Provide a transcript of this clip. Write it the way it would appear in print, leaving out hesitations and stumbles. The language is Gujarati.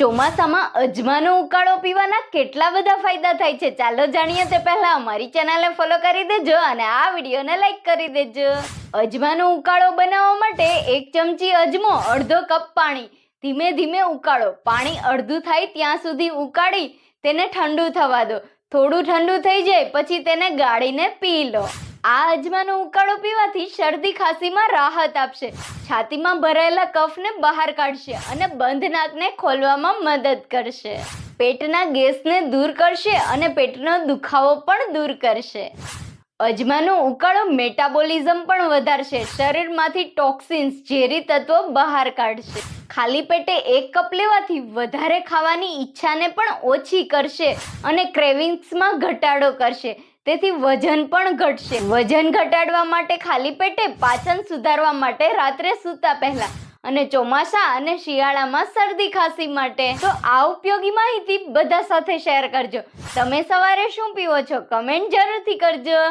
ચોમાસામાં અજમાનો ઉકાળો પીવાના કેટલા બધા ફાયદા થાય છે, ચાલો જાણીએ તે પહેલા અમારી ચેનલને ફોલો કરી દેજો અને આ વિડીયોને લાઈક કરી દેજો. અજમાનો ઉકાળો બનાવવા માટે 1 ચમચી અજમો, અડધો કપ પાણી. ધીમે ધીમે ઉકાળો. પાણી અડધું થાય ત્યાં સુધી ઉકાળી તેને ઠંડુ થવા દો. થોડું ઠંડુ થઈ જાય પછી તેને ગાળીને પી લો. આ અજમાનો ઉકાળો પીવાથી શરદી ખાંસીમાં રાહત આપશે, છાતીમાં ભરાયેલા કફને બહાર કાઢશે અને બંધ નાકને ખોલવામાં મદદ કરશે. પેટના ગેસને દૂર કરશે અને પેટનો દુખાવો પણ દૂર કરશે. અજમાનો ઉકાળો મેટાબોલિઝમ પણ વધારશે, શરીરમાંથી ટોક્સિન્સ, ઝેરી તત્વો બહાર કાઢશે. ખાલી પેટે 1 કપ લેવાથી વધારે ખાવાની ઈચ્છાને પણ ઓછી કરશે અને ક્રેવિંગ્સમાં ઘટાડો કરશે. તેથી વજન પણ ઘટશે. વજન ઘટાડવા માટે ખાલી પેટે, પાચન સુધારવા માટે રાત્રે સૂતા પહેલા અને ચોમાસા અને શિયાળામાં શરદી ખાંસી માટે. તો આ ઉપયોગી માહિતી બધા સાથે શેર કરજો. તમે સવારે શું પીવો છો કમેન્ટ જરૂરથી કરજો.